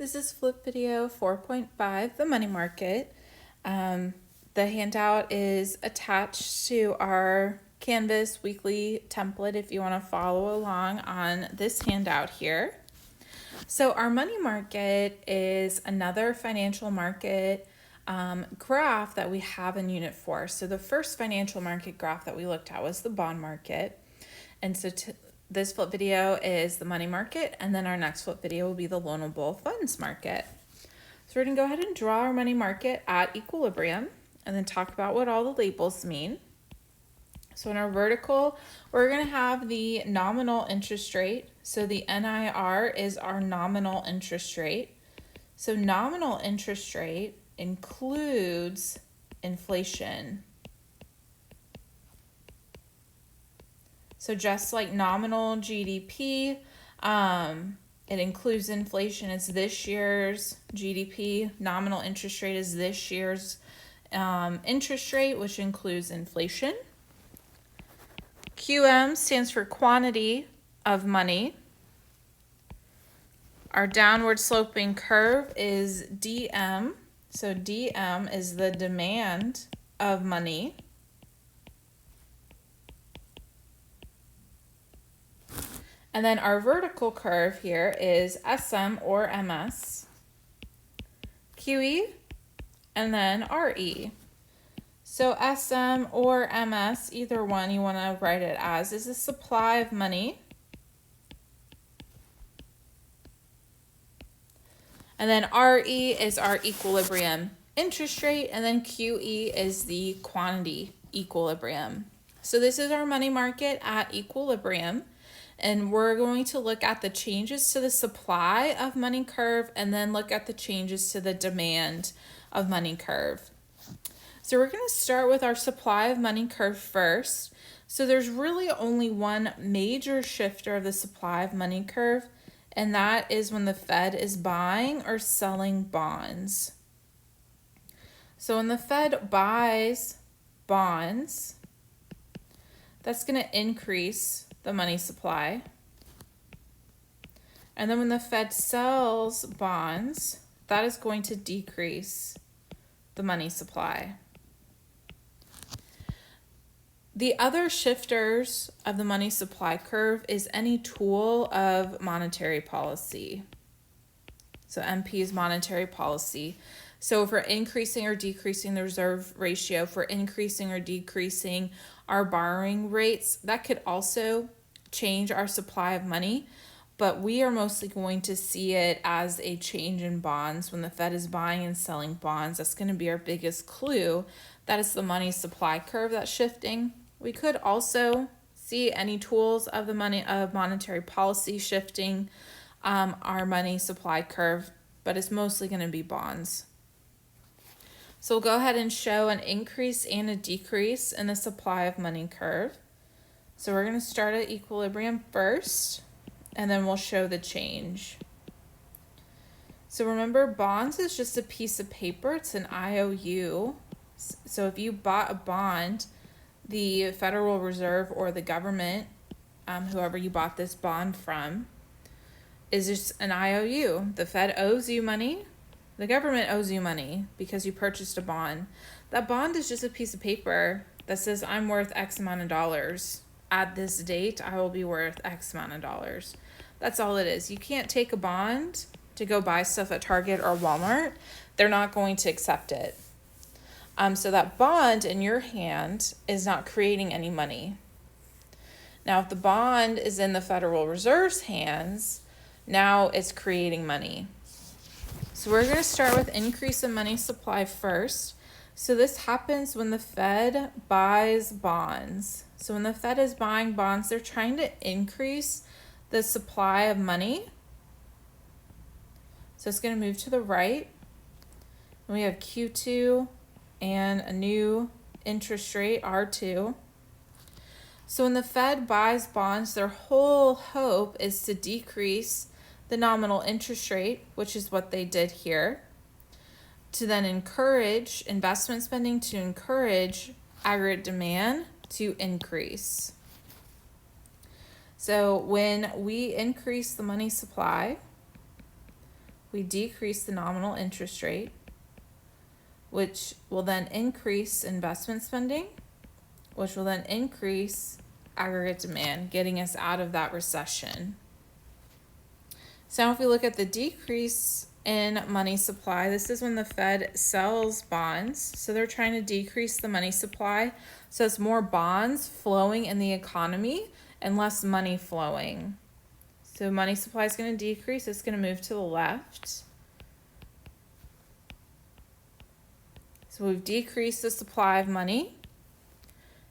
This is flip video 4.5, the money market. The handout is attached to our Canvas weekly template if you want to follow along on this handout here. So our money market is another financial market graph that we have in Unit 4. So the first financial market graph that we looked at was the bond market. And so this flip video is the money market, and then our next flip video will be the loanable funds market. So we're going to go ahead and draw our money market at equilibrium and then talk about what all the labels mean. So in our vertical, we're going to have the nominal interest rate. So the NIR is our nominal interest rate. So nominal interest rate includes inflation. So just like nominal GDP, it includes inflation. It's this year's GDP. Nominal interest rate is this year's interest rate, which includes inflation. QM stands for quantity of money. Our downward sloping curve is DM. So DM is the demand of money. And then our vertical curve here is SM or MS, QE, and then RE. So SM or MS, either one you want to write it as, is the supply of money. And then RE is our equilibrium interest rate, and then QE is the quantity equilibrium. So this is our money market at equilibrium. And we're going to look at the changes to the supply of money curve and then look at the changes to the demand of money curve. So we're going to start with our supply of money curve first. So there's really only one major shifter of the supply of money curve, and that is when the Fed is buying or selling bonds. So when the Fed buys bonds, that's going to increase the money supply. And then when the Fed sells bonds, that is going to decrease the money supply. The other shifters of the money supply curve is any tool of monetary policy. So MP is monetary policy. So if we're increasing or decreasing the reserve ratio, if we're increasing or decreasing our borrowing rates, that could also change our supply of money. But we are mostly going to see it as a change in bonds. When the Fed is buying and selling bonds, that's going to be our biggest clue. That is the money supply curve that's shifting. We could also see any tools of the monetary policy shifting our money supply curve, but it's mostly going to be bonds. So we'll go ahead and show an increase and a decrease in the supply of money curve. So we're going to start at equilibrium first, and then we'll show the change. So remember, bonds is just a piece of paper. It's an IOU. So if you bought a bond, the Federal Reserve or the government, whoever you bought this bond from, is just an IOU. The Fed owes you money. The government owes you money because you purchased a bond. That bond is just a piece of paper that says I'm worth X amount of dollars. At this date, I will be worth X amount of dollars. That's all it is. You can't take a bond to go buy stuff at Target or Walmart. They're not going to accept it. So that bond in your hand is not creating any money. Now, if the bond is in the Federal Reserve's hands, now it's creating money. So we're going to start with increase in money supply first. So this happens when the Fed buys bonds. So when the Fed is buying bonds, they're trying to increase the supply of money. So it's going to move to the right. And we have Q2 and a new interest rate, R2. So when the Fed buys bonds, their whole hope is to decrease the nominal interest rate, which is what they did here, to then encourage investment spending, to encourage aggregate demand to increase. So when we increase the money supply, we decrease the nominal interest rate, which will then increase investment spending, which will then increase aggregate demand, getting us out of that recession. So if we look at the decrease in money supply, this is when the Fed sells bonds. So they're trying to decrease the money supply. So it's more bonds flowing in the economy and less money flowing. So money supply is going to decrease. It's going to move to the left. So we've decreased the supply of money.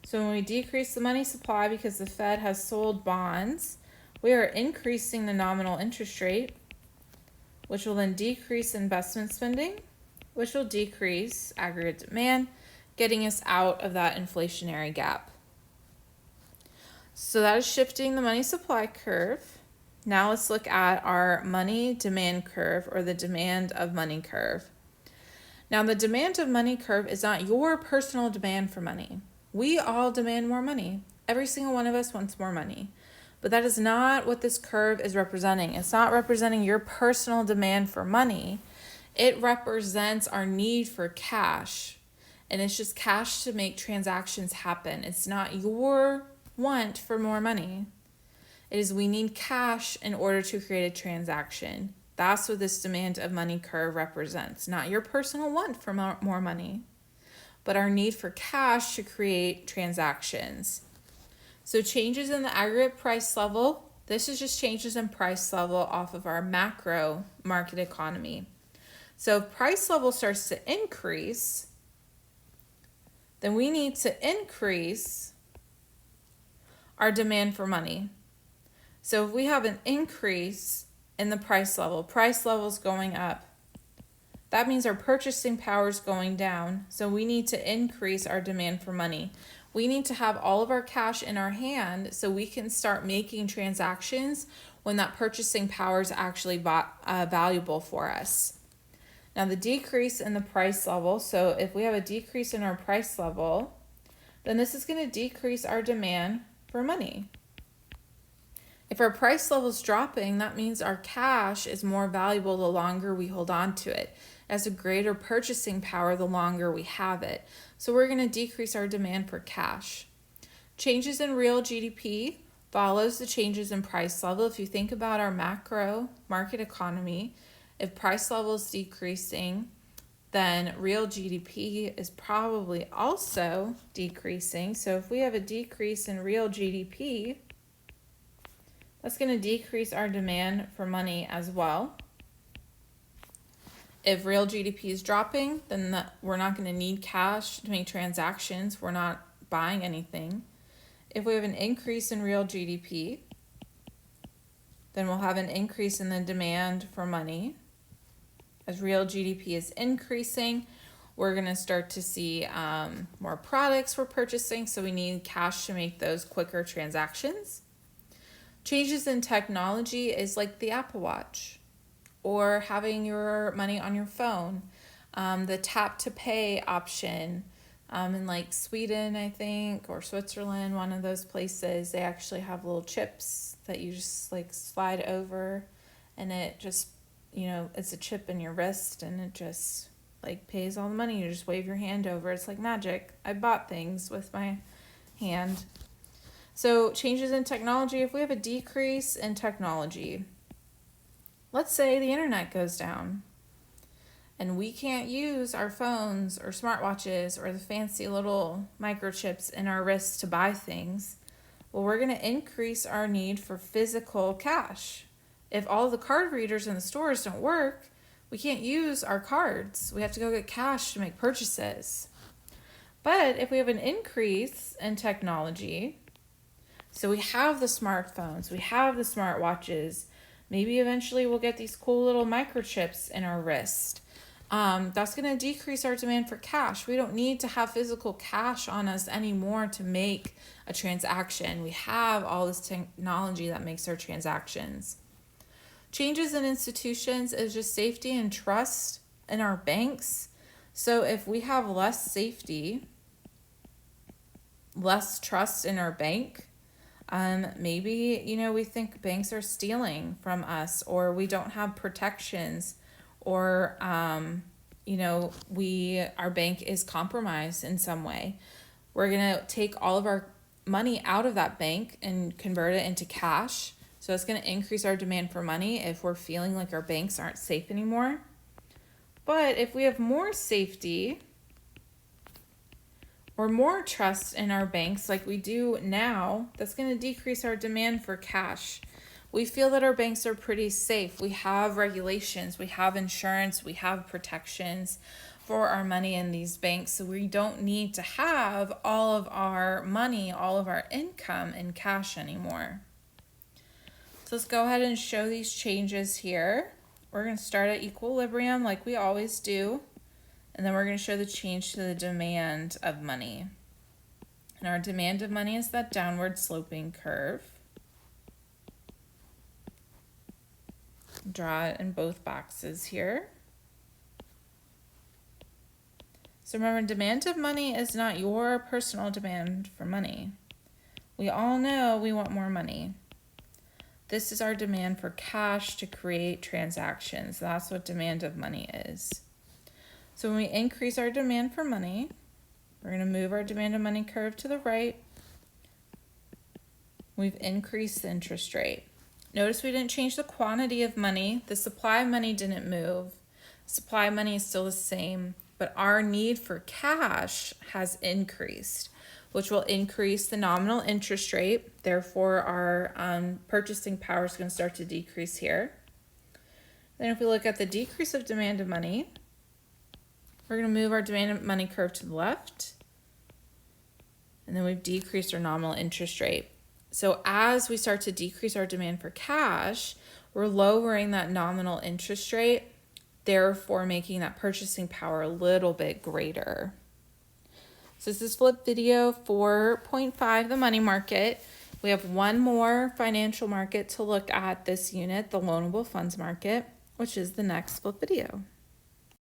So when we decrease the money supply because the Fed has sold bonds, we are increasing the nominal interest rate, which will then decrease investment spending, which will decrease aggregate demand, getting us out of that inflationary gap. So that is shifting the money supply curve. Now let's look at our money demand curve, or the demand of money curve. Now the demand of money curve is not your personal demand for money. We all demand more money. Every single one of us wants more money. But that is not what this curve is representing. It's not representing your personal demand for money. It represents our need for cash. And it's just cash to make transactions happen. It's not your want for more money. It is we need cash in order to create a transaction. That's what this demand of money curve represents. Not your personal want for more money, but our need for cash to create transactions. So changes in the aggregate price level, this is just changes in price level off of our macro market economy. So if price level starts to increase, then we need to increase our demand for money. So if we have an increase in the price level is going up, that means our purchasing power is going down. So we need to increase our demand for money. We need to have all of our cash in our hand so we can start making transactions when that purchasing power is actually valuable for us. Now the decrease in the price level, so if we have a decrease in our price level, then this is going to decrease our demand for money. If our price level is dropping, that means our cash is more valuable the longer we hold on to it. It has a greater purchasing power the longer we have it. So we're going to decrease our demand for cash. Changes in real GDP follows the changes in price level. If you think about our macro market economy, if price level is decreasing, then real GDP is probably also decreasing. So if we have a decrease in real GDP, that's going to decrease our demand for money as well. If real GDP is dropping, then we're not going to need cash to make transactions. We're not buying anything. If we have an increase in real GDP, then we'll have an increase in the demand for money. As real GDP is increasing, we're going to start to see more products we're purchasing, so we need cash to make those quicker transactions. Changes in technology is like the Apple Watch or having your money on your phone. The tap to pay option in like Sweden, I think, or Switzerland, one of those places, they actually have little chips that you just like slide over, and it just, it's a chip in your wrist, and it just like pays all the money. You just wave your hand over. It's like magic. I bought things with my hand. So changes in technology, if we have a decrease in technology, let's say the internet goes down and we can't use our phones or smartwatches or the fancy little microchips in our wrists to buy things, well, we're going to increase our need for physical cash. If all the card readers in the stores don't work, we can't use our cards. We have to go get cash to make purchases. But if we have an increase in technology, so we have the smartphones, we have the smartwatches, maybe eventually we'll get these cool little microchips in our wrist. That's going to decrease our demand for cash. We don't need to have physical cash on us anymore to make a transaction. We have all this technology that makes our transactions. Changes in institutions is just safety and trust in our banks. So if we have less safety, less trust in our bank, maybe, we think banks are stealing from us, or we don't have protections or, you know, our bank is compromised in some way. We're going to take all of our money out of that bank and convert it into cash. So it's going to increase our demand for money if we're feeling like our banks aren't safe anymore. But if we have more safety or more trust in our banks like we do now, that's going to decrease our demand for cash. We feel that our banks are pretty safe. We have regulations, we have insurance, we have protections for our money in these banks. So we don't need to have all of our money, all of our income in cash anymore. So let's go ahead and show these changes here. We're going to start at equilibrium like we always do. And then we're going to show the change to the demand of money. And our demand of money is that downward sloping curve. Draw it in both boxes here. So remember, demand of money is not your personal demand for money. We all know we want more money. This is our demand for cash to create transactions. That's what demand of money is. So when we increase our demand for money, we're going to move our demand of money curve to the right. We've increased the interest rate. Notice we didn't change the quantity of money. The supply of money didn't move. Supply of money is still the same, but our need for cash has increased, which will increase the nominal interest rate. Therefore, our purchasing power is going to start to decrease here. Then if we look at the decrease of demand of money, we're going to move our demand of money curve to the left. And then we've decreased our nominal interest rate. So as we start to decrease our demand for cash, we're lowering that nominal interest rate, therefore making that purchasing power a little bit greater. So this is flip video 4.5, the money market. We have one more financial market to look at this unit, the loanable funds market, which is the next flip video.